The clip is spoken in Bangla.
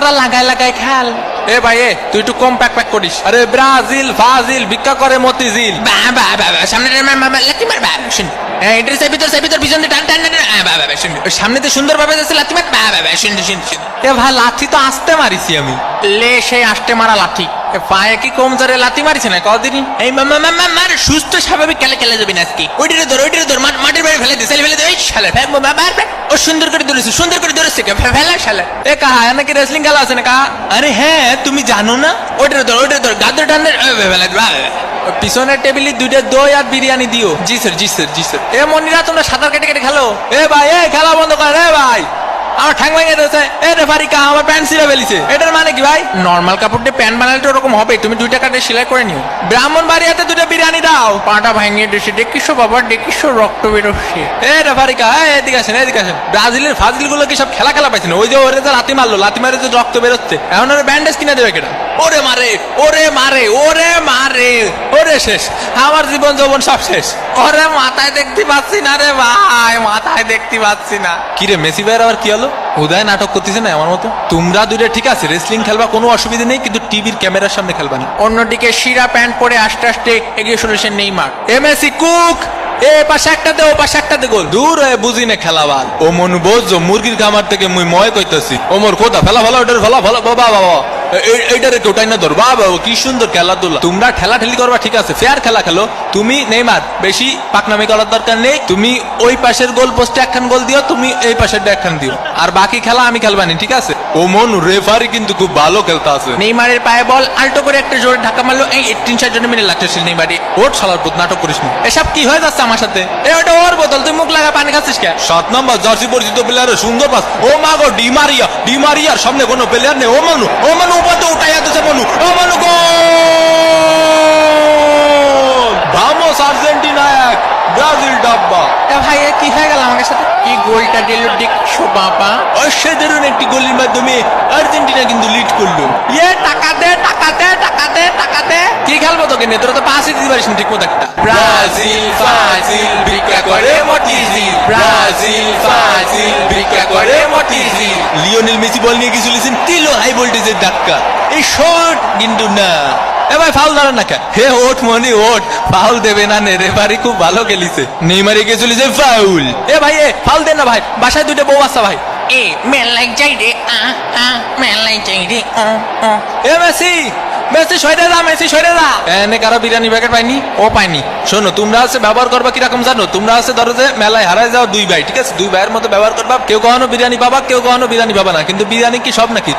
তোরা লাগাই লাগাই খেল। এ ভাই এ তুই একটু কম প্যাক প্যাক করিস। আরে ব্রাজিল ফাজিল ভিক্ষা করে মতিঝিল। সামনে সামনে সুন্দর ভাবে ভাই লাঠি তো আসতে মারিছি আমি। লে সেই আসতে মারা লাঠি পায়ে কি কম জোরে লাথি মারিছে না কদিনই। এই মার সুস্থ স্বাভাবিক খেলে খেলে যাবি না আজকে। ওইটারে ধর মাটির বাইরে ফেলে দে ফেলে দে। ওই শালা ও সুন্দর করে ধরেছে ফেলা শালা। এ কাহা নাকি রেসলিং খেলা আছে না কাহা? আরে হ্যাঁ তুমি জানো না? ওইটারে ধর গাদ্র টান্ডে ফেলে পিছনের টেবিলে 2টা দই আর বিরিয়ানি দিও। জি স্যার। এ মনিরা তোমরা সাঁতার কেটে কেটে খেলো। এ ভাই এ খেলা বন্ধ কর। এ ভাই আমার ঠ্যাং ভেঙে দিয়েছে। এ রেফারি কা আমার প্যান্ট ছিঁড়ে ফেলিছে। এটার মানে কি ভাই? নর্মাল কাপড় দিয়ে প্যান্ট বানালে তো ওরকম হবে। তুমি 2 টাকা দিয়ে সেলাই করে নিও। ব্রাহ্মণবাড়িয়াতে 2টা বিরিয়ানি দাও। পাটা ভেঙে দিয়েছে দেখিস বাবা দেখিস রক্ত বেরোচ্ছে। এ রেফারি কা এদিকে আসেন। ব্রাজিলের ফাজিল গুলো কি সব খেলা পাইছে না? ওই যে ওরে যে লাথি মারে যে রক্ত বেরোচ্ছে। এখন ওরে ব্যান্ডেজ কিনে দেবে কেটা? ওরে মারে ওরে শেষ আমার জীবন যৌবন সব শেষ। ওরে মাথায় দেখতে পাচ্ছি না রে ভাই, মাথায় দেখতে পাচ্ছি না। কি রে মেসি ভাইয়ের আবার কি হলো? উদয় নাটক করতেছে না আমার মতো? তোমরা 2টা ঠিক আছে রেসলিং খেলবা কোনো অসুবিধা নেই, কিন্তু টিভির ক্যামেরার সামনে খেলবা না। অন্যদিকে শিরা প্যান্ট পরে আস্তে আস্তে এগিয়ে চলেছে নেইমার। এমএসি কুক এ পাশে একটা দে ও পাশে একটা দে গোল। দূর হয়ে বুঝি না খেলাবার। ও মনু বোঝো মুরগির খামার থেকে মুই ময় কইতাছি। ও মোর কোথা ফেলা ওটার ফেলা বাবা এইটারে কেউটাই না ধর। বাবা কি সুন্দর খেলাধুলা। তোমরা ঠেলাঠেলি করবা ঠিক আছে, ফেয়ার খেলা খেলো। তুমি নেইমার বেশি পাকনামি করার দরকার নেই। তুমি ওই পাশের গোল পোস্টে একখান গোল দিও, তুমি এই পাশের একখান দিও, আর বাকি খেলা আমি খেলবানি ঠিক আছে? ও মনু রেফারি কিন্তু খুব ভালো খেলতে আছে। নেইমারের পায়ে বল আল্টো করে একটা জোরে ধাক্কা মারলো। এই 3-4 জনের মিলে লাগতেছিল নেইমারি। ওর শালার পুত নাটক করিস না। এসব কি হয়ে যাচ্ছে আমার সাথে? ওটা ওর বোতল, তুই মুখ লাগা পানি খাচ্ছিস কে? 7 নম্বর জার্সি পরিচিত প্লেয়ারের সুন্দর পাস। ও মা গো ডিমারিয়ার সামনে কোনো প্লেয়ার নেই। ও মনু উপাতে উঠাইয়া দিছে মনু। ও মনু গোল! ভামোস আর্জেন্টিনা 1 ব্রাজিল ডাব্বা। ভাই কি হয়ে গেল আমার সাথে? কি গোলটা দিল দেখছো বাবা? অসাধারণ একটি গোলের মাধ্যমে আর্জেন্টিনা কিন্তু লিড করলো। টাকা দে কি খেলবো তোকে নিয়ে? তোরা তো পাশে দিতে পারিস না ঠিক মতো একটা। ব্রাজিল ফাজিল ভিক্ষা করে মতিঝিল। লিওনেল মেসি বল নিয়ে কি চলেছেন, তিলো হাই ভোল্টেজের ধাক্কা। এই শট কিন্তু না। এ ভাই ফাউল দাঁড়ান না কে? হে ওঠ মনি ওঠ, ফাউল দেবে না নে। রেফারি খুব ভালো খেলিছে। নেইমারে গিয়ে চলেছে ফাউল। এ ভাই এ ফাউল দেন না ভাই, বাসায় 2টা বউ আছে ভাই। এ মেলাই যাই রে এ মেসি সরে যা। এনে কারো বিরিয়ানি প্যাকেট পাইনি? ও পাইনি। শোনো তোমরা আছে ব্যবহার করবা কিরকম জানো? তোমরা আছে ধরো যে মেলায় হারায় যাও 2 ভাই ঠিক আছে, 2 ভাইয়ের মতো ব্যবহার করবা। কেউ কখনো বিরিয়ানি পাবা, কেউ কখনো বিরিয়ানি পাবা না। কিন্তু বিরিয়ানি কি সব নাকি?